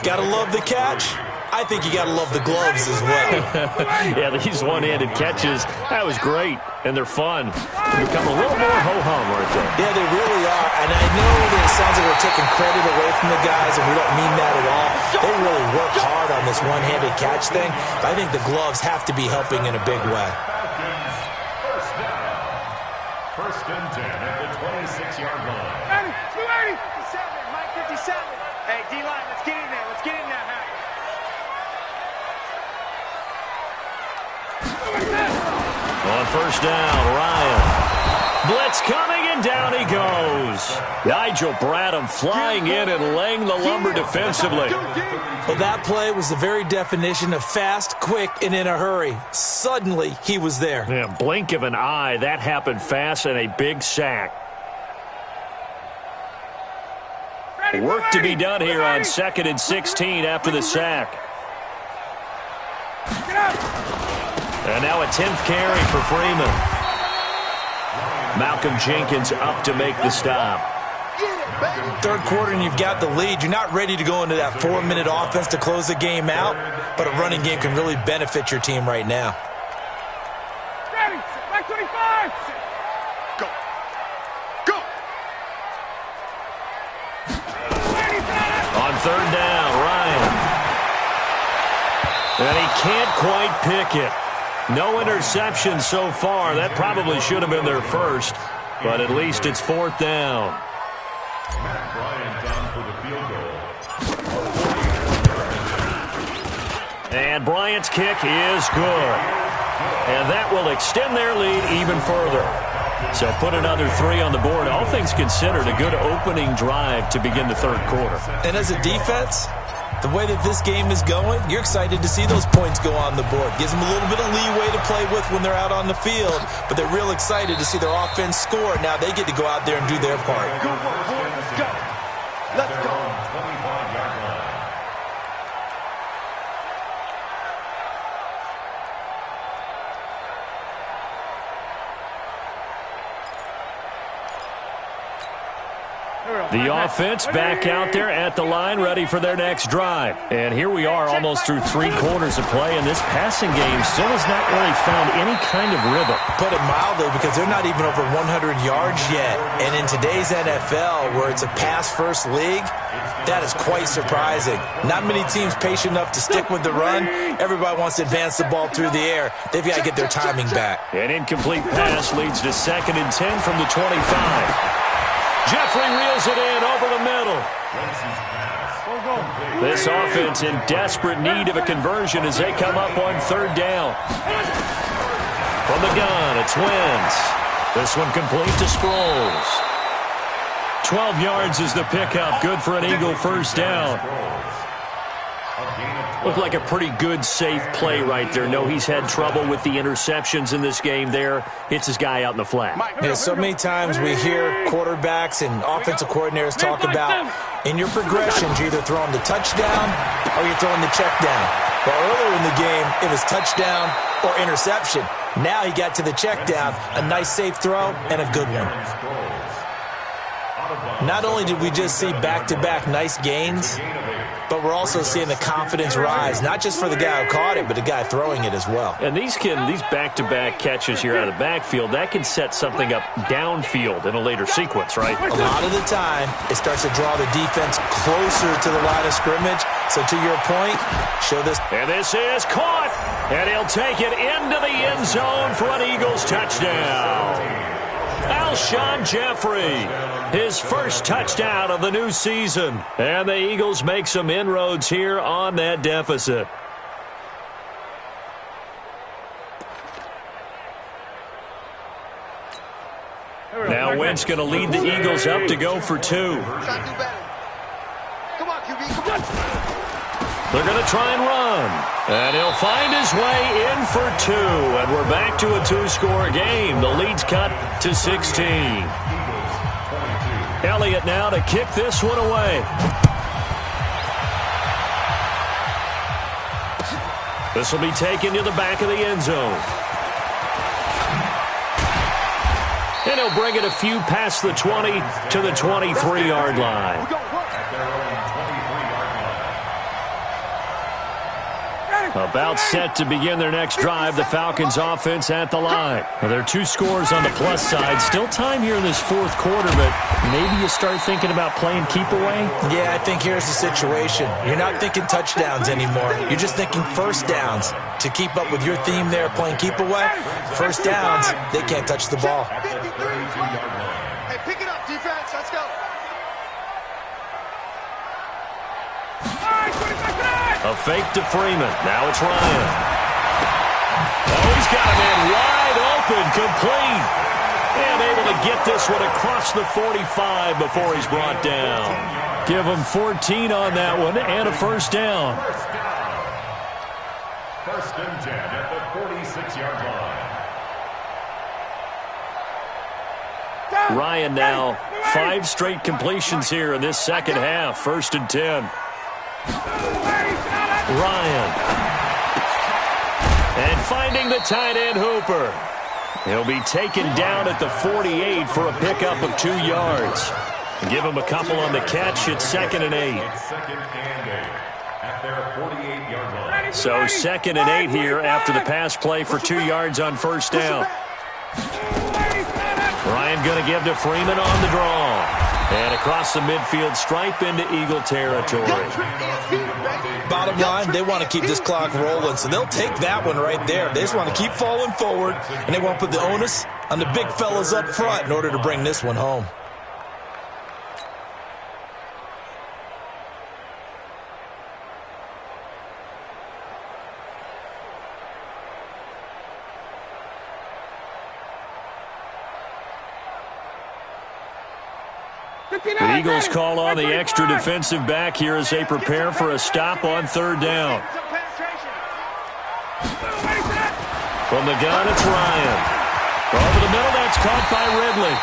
Gotta love the catch. I think you gotta love the gloves as well.
Yeah, these one-handed catches, that was great. And they're fun. They become a little more ho-hum, aren't they?
Yeah, they really are. And I know that it sounds like we're taking credit away from the guys, and we don't mean that at all. They really work hard on this one-handed catch thing. But I think the gloves have to be helping in a big way.
First and 10 at the 26-yard line.
280. 57, Mike 57. Hey, D-line, let's get in there. Let's get in there, Harry.
On first down, Ryan. Blitz coming, and down he goes. Nigel Bradham flying in and laying the lumber defensively.
Well, that play was the very definition of fast, quick, and in a hurry. Suddenly, he was there.
Yeah, blink of an eye. That happened fast, and a big sack. Work to be done here on 2nd and 16 after the sack. And now a 10th carry for Freeman. Malcolm Jenkins up to make the stop.
Third quarter and you've got the lead. You're not ready to go into that 4-minute offense to close the game out, but a running game can really benefit your team right now.
Ready, back 25. Go. Go.
On third down, Ryan. And he can't quite pick it. No interception so far. That probably should have been their first, but at least it's fourth down.
Matt Bryant down for the field goal.
And Bryant's kick is good. And that will extend their lead even further. So put another 3 on the board. All things considered, a good opening drive to begin the third quarter.
And as a defense, the way that this game is going, you're excited to see those points go on the board. Gives them a little bit of leeway to play with when they're out on the field, but they're real excited to see their offense score. Now they get to go out there and do their part.
Good work, boy. Let's go. Let's go.
25-yard line.
The offense back out there at the line, ready for their next drive. And here we are almost through 3 quarters of play, and this passing game still has not really found any kind of rhythm.
Put it mildly, because they're not even over 100 yards yet. And in today's NFL, where it's a pass-first league, that is quite surprising. Not many teams patient enough to stick with the run. Everybody wants to advance the ball through the air. They've got to get their timing back.
An incomplete pass leads to 2nd and 10 from the 25. Jeffrey reels it in over the middle. This offense in desperate need of a conversion as they come up on third down. From the gun, it's Wentz. This one complete to Sproles. 12 yards is the pickup. Good for an Eagle first down. Looked like a pretty good, safe play right there. No, he's had trouble with the interceptions in this game there. Hits his guy out in the flat.
Yeah, so many times we hear quarterbacks and offensive coordinators talk about in your progressions, you're either throwing the touchdown or you're throwing the check down. But earlier in the game, it was touchdown or interception. Now he got to the check down, a nice safe throw, and a good one. Not only did we just see back-to-back nice gains, but we're also seeing the confidence rise, not just for the guy who caught it, but the guy throwing it as well.
And these back-to-back catches here out of the backfield, that can set something up downfield in a later sequence, right?
A lot of the time, it starts to draw the defense closer to the line of scrimmage. So to your point, show this.
And this is caught, and he'll take it into the end zone for an Eagles touchdown. Alshon Jeffrey, his first touchdown of the new season. And the Eagles make some inroads here on that deficit. Now defense going to lead the Eagles up to go for 2.
Come on, QB. Come on.
They're going to try and run. And he'll find his way in for 2. And we're back to a 2-score game. The lead's cut to 16. Elliott now to kick this one away. This will be taken to the back of the end zone. And he'll bring it a few past the 20 to the 23-yard line. About set to begin their next drive, the Falcons offense at the line. Well, there are 2 scores on the plus side. Still time here in this fourth quarter, but maybe you start thinking about playing keep away?
Yeah, I think here's the situation. You're not thinking touchdowns anymore. You're just thinking first downs. To keep up with your theme there, playing keep away, first downs, they can't touch the ball.
Hey, pick it up, defense. Let's go.
A fake to Freeman. Now it's Ryan. Oh, he's got a man wide open, complete. And able to get this one across the 45 before he's brought down. Give him 14 on that one and a first down.
First and 10 at the 46-yard line.
Ryan now 5 straight completions here in this second half. First and 10. Ryan. And finding the tight end Hooper. He'll be taken down at the 48 for a pickup of 2 yards. Give him a couple on the catch. It's 2nd and 8.
Second and 8 at their 48-yard line.
So 2nd and 8 here after the pass play for 2 yards on first down. Ryan going to give to Freeman on the draw. And across the midfield stripe into Eagle territory.
Bottom line, they want to keep this clock rolling, so they'll take that one right there. They just want to keep falling forward, and they want to put the onus on the big fellas up front in order to bring this one home.
The Eagles call on the extra defensive back here as they prepare for a stop on 3rd down. From the gun, it's Ryan. Over the middle, that's caught by Ridley.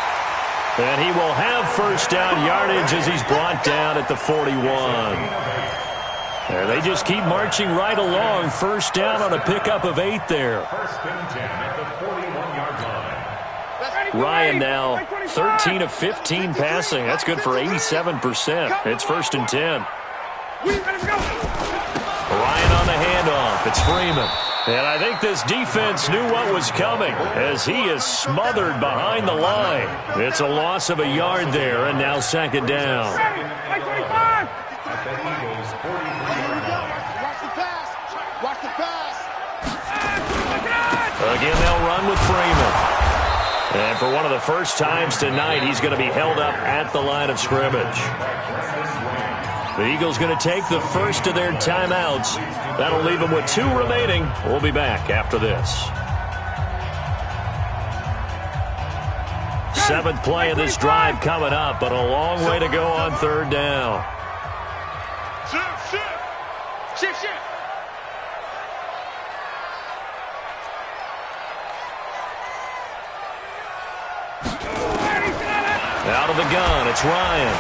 And he will have first down yardage as he's brought down at the 41. And they just keep marching right along. First down on a pickup of 8 there.
First and 10 at the 41-yard line.
Ryan now 13 of 15 passing. That's good for 87%. It's 1st and 10. Ryan on the handoff. It's Freeman. And I think this defense knew what was coming as he is smothered behind the line. It's a loss of a yard there, and now 2nd down.
At the Eagles' 43-yard line.
Watch the pass. Watch the pass.
Again, they'll run with Freeman. And for one of the first times tonight, he's going to be held up at the line of scrimmage. The Eagles going to take the first of their timeouts. That'll leave them with 2 remaining. We'll be back after this. 7th play of this drive coming up, but a long way to go on 3rd down.
Shift.
Out of the gun, it's Ryan.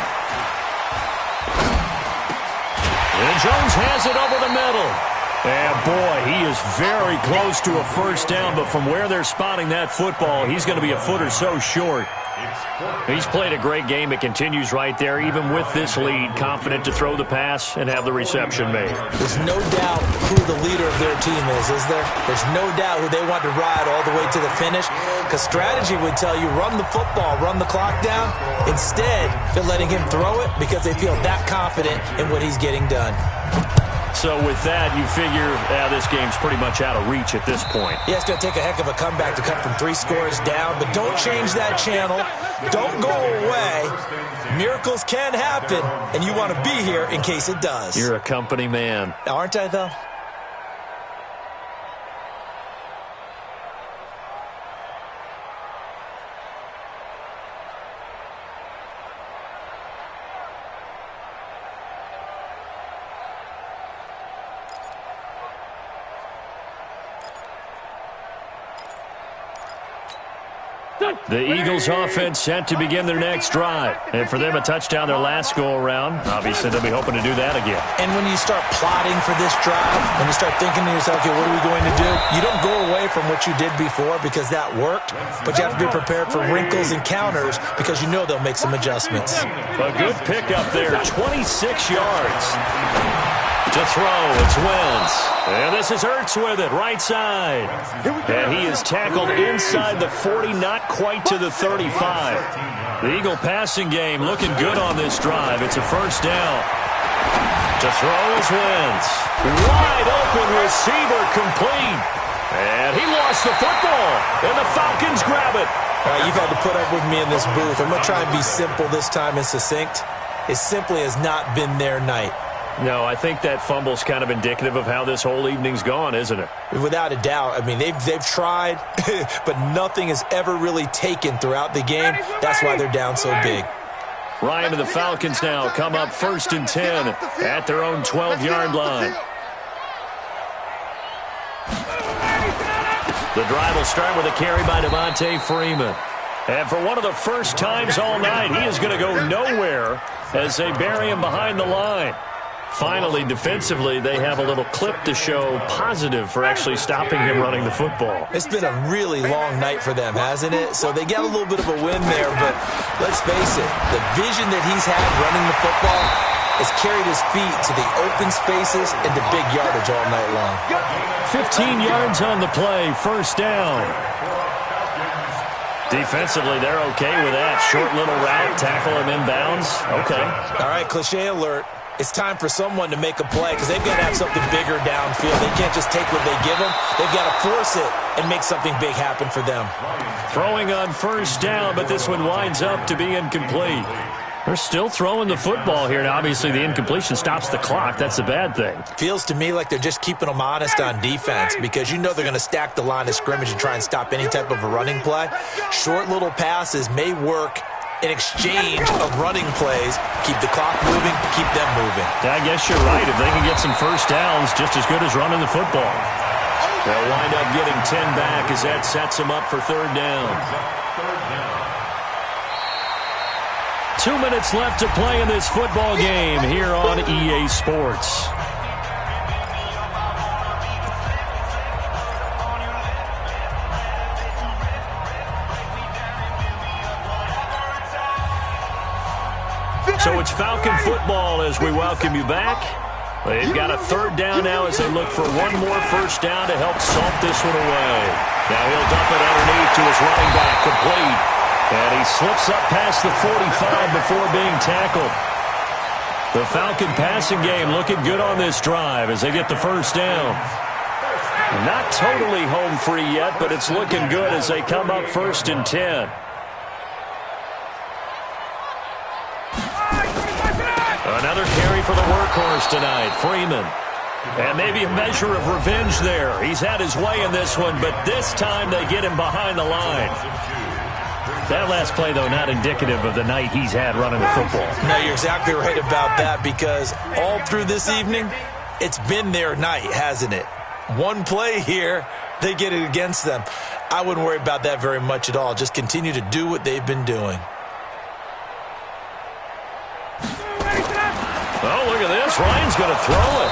And Jones has it over the middle. And boy, he is very close to a first down, but from where they're spotting that football, he's going to be a foot or so short. He's played a great game. It continues right there, even with this lead, confident to throw the pass and have the reception made.
There's no doubt who the leader of their team is there? There's no doubt who they want to ride all the way to the finish, because strategy would tell you run the football, run the clock down. Instead, they're letting him throw it because they feel that confident in what he's getting done.
So with that, you figure this game's pretty much out of reach at this point.
Yeah, it's going to take a heck of a comeback to come from 3 scores down, but don't change that channel. Don't go away. Miracles can happen, and you want to be here in case it does.
You're a company man.
Aren't I, though?
The Eagles offense set to begin their next drive. And for them, a touchdown their last go-around. Obviously, they'll be hoping to do that again.
And when you start plotting for this drive, when you start thinking to yourself, okay, what are we going to do? You don't go away from what you did before because that worked, but you have to be prepared for wrinkles and counters because you know they'll make some adjustments.
A good pickup there, 26 yards. To throw, it's Wentz. And this is Ertz with it, right side. And he is tackled inside the 40, not quite to the 35. The Eagle passing game looking good on this drive. It's a first down. To throw is Wentz. Wide open receiver complete. And he lost the football. And the Falcons grab it.
All right, you've had to put up with me in this booth. I'm going to try and be simple this time and succinct. It simply has not been their night.
No, I think that fumble's kind of indicative of how this whole evening's gone, isn't it?
Without a doubt. I mean, they've tried, but nothing has ever really taken throughout the game. That's why they're down so big.
Ryan and the Falcons now come up 1st and 10 at their own 12-yard line. The drive will start with a carry by Devontae Freeman. And for one of the first times all night, he is going to go nowhere as they bury him behind the line. Finally, defensively, they have a little clip to show positive for actually stopping him running the football.
It's been a really long night for them, hasn't it? So they got a little bit of a win there, but let's face it, the vision that he's had running the football has carried his feet to the open spaces and to big yardage all night long.
15 yards on the play, first down. Defensively, they're okay with that. Short little route, tackle him inbounds. Okay.
All right, cliche alert. It's time for someone to make a play because they've got to have something bigger downfield. They can't just take what they give them. They've got to force it and make something big happen for them.
Throwing on first down, but this one winds up to be incomplete. They're still throwing the football here. Now, obviously, the incompletion stops the clock. That's a bad thing.
Feels to me like they're just keeping them honest on defense because you know they're going to stack the line of scrimmage and try and stop any type of a running play. Short little passes may work in exchange of running plays. Keep the clock moving, keep them moving.
I guess you're right. If they can get some first downs, just as good as running the football. They'll wind up getting 10 back as that sets them up for third down. 2 minutes left to play in this football game here on EA Sports. So it's Falcon football as we welcome you back. They've got a third down now as they look for one more first down to help salt this one away. Now he'll dump it underneath to his running back, complete. And he slips up past the 45 before being tackled. The Falcon passing game looking good on this drive as they get the first down. Not totally home free yet, but it's looking good as they come up 1st and 10. Another carry for the workhorse tonight, Freeman. And maybe a measure of revenge there. He's had his way in this one, but this time they get him behind the line. That last play, though, not indicative of the night he's had running the football.
No, you're exactly right about that because all through this evening, it's been their night, hasn't it? One play here, they get it against them. I wouldn't worry about that very much at all. Just continue to do what they've been doing.
Oh, look at this. Ryan's going to throw it.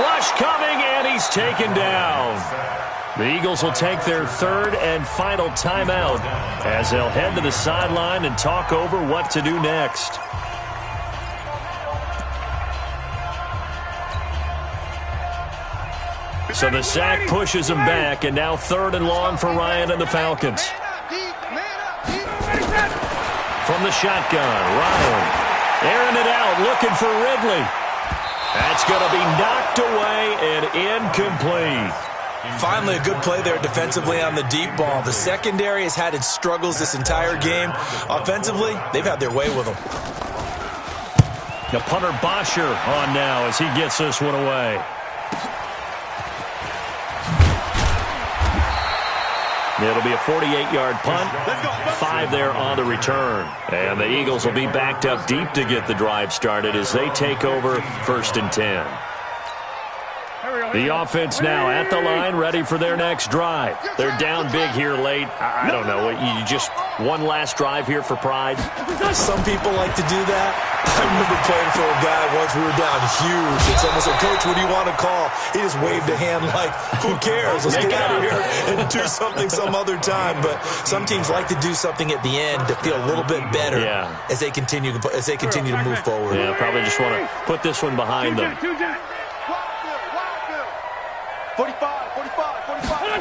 Rush coming, and he's taken down. The Eagles will take their third and final timeout as they'll head to the sideline and talk over what to do next. So the sack pushes him back, and now 3rd and long for Ryan and the Falcons. From the shotgun, Ryan airing it out, looking for Ridley. That's going to be knocked away and incomplete.
Finally, a good play there defensively on the deep ball. The secondary has had its struggles this entire game. Offensively, they've had their way with them.
The punter Bosher on now as he gets this one away. It'll be a 48-yard punt, 5 there on the return. And the Eagles will be backed up deep to get the drive started as they take over 1st and 10. The offense now at the line, ready for their next drive. They're down big here late. I don't know. You just one last drive here for pride?
Some people like to do that. I remember playing for a guy once. We were down huge, and someone said, "Coach, what do you want to call?" He just waved a hand like, "Who cares? Let's get out of here and do something some other time." But some teams like to do something at the end to feel a little bit better as they continue to move forward.
Yeah, probably just want to put this one behind them.
45, 45, 45.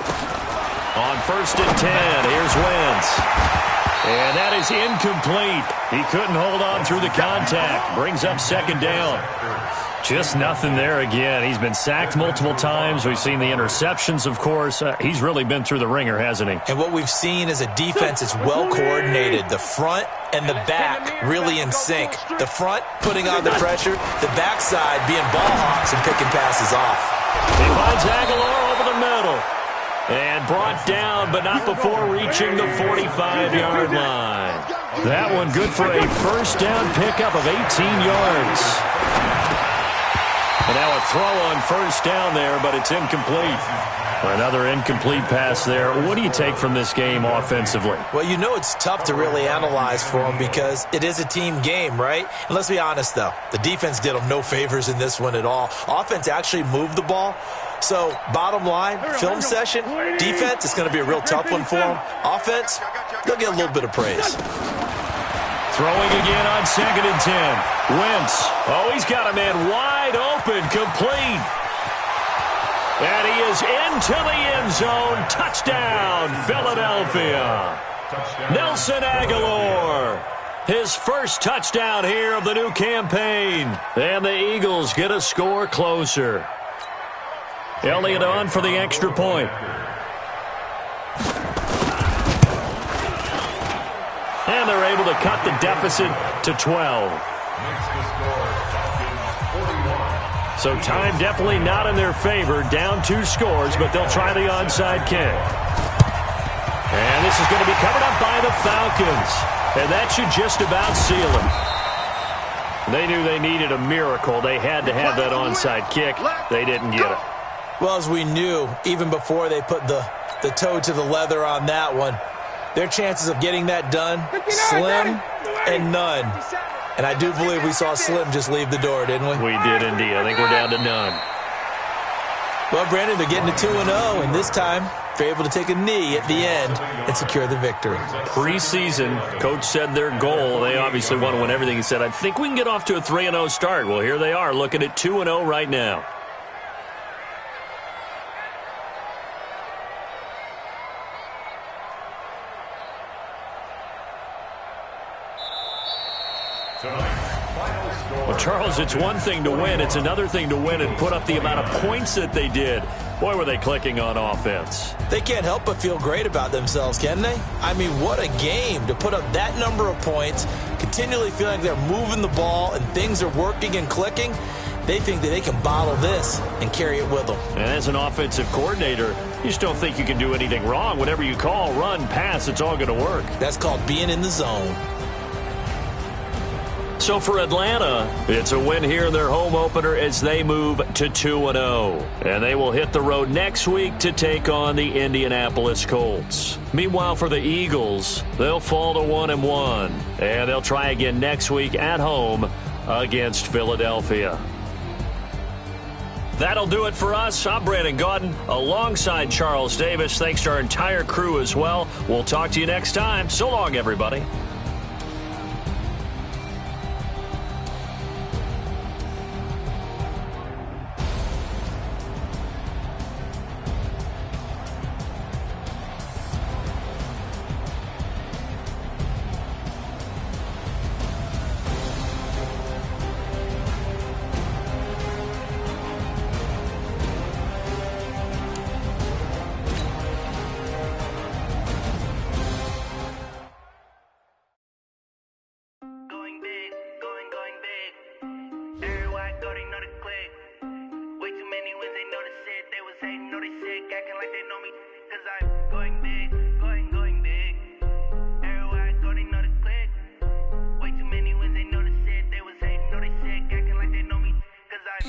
On 1st and 10, here's Wentz. And that is incomplete. He couldn't hold on through the contact. Brings up 2nd down. Just nothing there again. He's been sacked multiple times. We've seen the interceptions, of course. He's really been through the ringer, hasn't he?
And what we've seen is a defense that's well coordinated. The front and the back really in sync. The front putting on the pressure. The backside being ball hawks and picking passes off.
He finds Aguilar over the middle. And brought down, but not before reaching the 45-yard line. That one good for a 1st down pickup of 18 yards. And now a throw on 1st down there, but it's incomplete. Another incomplete pass there. What do you take from this game offensively?
Well, you know it's tough to really analyze for them because it is a team game, right? And let's be honest, though. The defense did them no favors in this one at all. Offense actually moved the ball. So, bottom line, film session, defense, it's going to be a real tough one for them. Offense, they'll get a little bit of praise.
Throwing again on 2nd and 10. Wentz. Oh, he's got a man wide open, complete. And he is into the end zone. Touchdown, Philadelphia. Nelson Aguilar. His first touchdown here of the new campaign. And the Eagles get a score closer. Elliott on for the extra point. And they're able to cut the deficit to 12. So time definitely not in their favor. Down 2 scores, but they'll try the onside kick. And this is going to be covered up by the Falcons. And that should just about seal them. They knew they needed a miracle. They had to have that onside kick. They didn't get it.
Well, as we knew, even before they put the toe to the leather on that one, their chances of getting that done, slim and none. And I do believe we saw Slim just leave the door, didn't we?
We did indeed. I think we're down to none.
Well, Brandon, they're getting to 2-0, and this time they're able to take a knee at the end and secure the victory.
Preseason, Coach said their goal, they obviously want to win everything. He said, I think we can get off to a 3-0 start. Well, here they are, looking at 2-0 right now. Well, Charles, it's one thing to win. It's another thing to win and put up the amount of points that they did. Boy, were they clicking on offense.
They can't help but feel great about themselves, can they? I mean, what a game to put up that number of points, continually feeling like they're moving the ball and things are working and clicking. They think that they can bottle this and carry it with them.
And as an offensive coordinator, you just don't think you can do anything wrong. Whatever you call, run, pass, it's all going to work.
That's called being in the zone.
So for Atlanta, it's a win here in their home opener as they move to 2-0. And they will hit the road next week to take on the Indianapolis Colts. Meanwhile, for the Eagles, they'll fall to 1-1. And they'll try again next week at home against Philadelphia. That'll do it for us. I'm Brandon Gaudin alongside Charles Davis. Thanks to our entire crew as well. We'll talk to you next time. So long, everybody.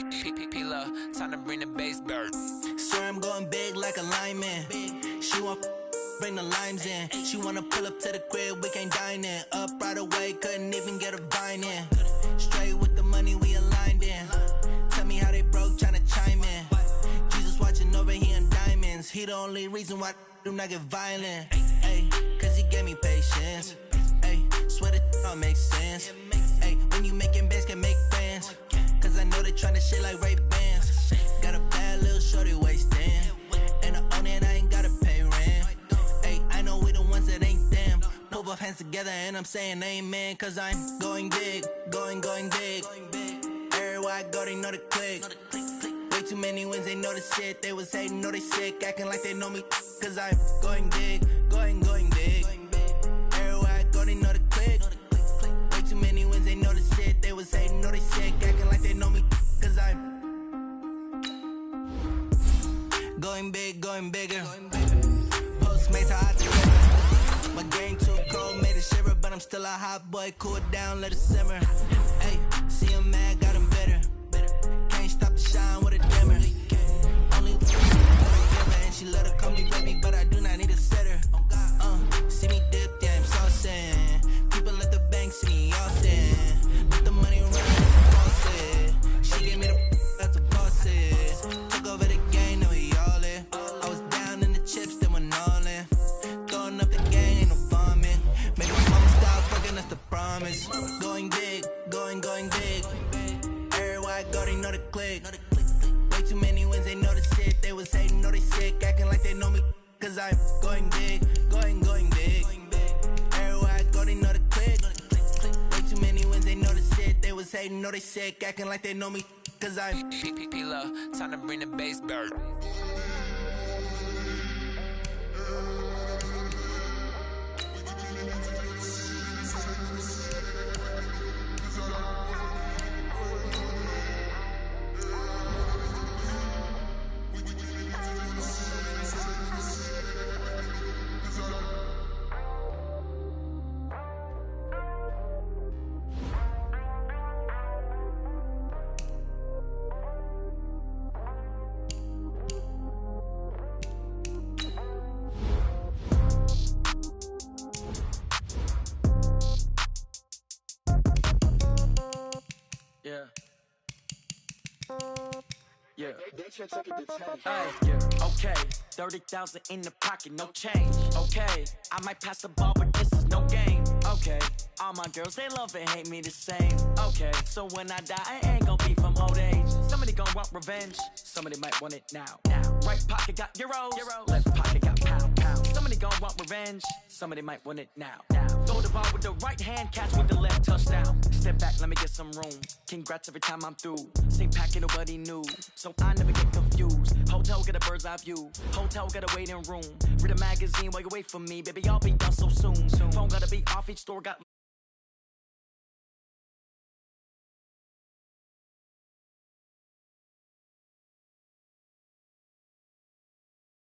Time to bring the bass bird.
Swear I'm going big like a lineman. She want bring the limes in. She wanna pull up to the crib, we can't dine in. Up right away, couldn't even get a vine in. Straight with the money we aligned in. Tell me how they broke, tryna chime in. Jesus watching over here in diamonds. He the only reason why I do not get violent. Ay, cause he gave me patience. Ay, swear that all makes sense. Ay, when you making bands, can make friends. Cause I know they tryna shit like Ray-Bans. Got a bad little shorty wasting. And I own it, I ain't gotta pay rent. Ay, I know we the ones that ain't them. Pull both hands together and I'm saying amen. Cause I'm going big, going big. Everywhere I go, they know the click. Way too many wins, they know the shit. They was hating, know they sick, acting like they know me. Cause I'm going big, going big. Everywhere I go, they know the click. Way too many wins, they know the shit. They was hating, know they sick, acting like they know me. Cause I'm going big, going bigger. Postmates, how I deliver. My game too cold, made it shiver. But I'm still a hot boy, cool it down, let it simmer. Hey, see him mad, got him bitter. Can't stop the shine with a dimmer. Only and she let her call me baby, but I do not need a sitter. See me dip, yeah, I'm saucing. People at the bank see me often. Put the money around, boss it. She gave me the that's a boss it. Took over the game, now we all in. I was down in the chips, then went all in. Throwing up the gang, ain't no vomit. Make my mama stop fucking, that's the promise. Going big, going big. Everywhere I go, they know the click. Way too many wins, they know the shit. They was hating, know they sick, acting like they know me. Cause I'm going big, going big. Everywhere I go, they know the click. Way too many wins, they know the shit. They was hating, know they sick, acting like they know me. Cause I'm
time to bring the bass bird. Yeah. Okay. 30,000 in the pocket, no change. Okay, I might pass the ball, but this is no game. Okay, all my girls, they love and hate me the same. Okay, so when I die, I ain't gon' be from old age. Somebody gon' want revenge, somebody might want it now. Right pocket got euros, left pocket got pound. Somebody gon' want revenge, somebody might want it now. Throw the ball with the right hand, catch with the left, touchdown. Step back, let me get some room. Congrats every time I'm through. Same packet, nobody knew, so I never get confused. Hotel get a bird's eye view. Hotel got a waiting room. Read a magazine while you wait for me, baby. I'll be done so soon. Phone gotta be off, each store got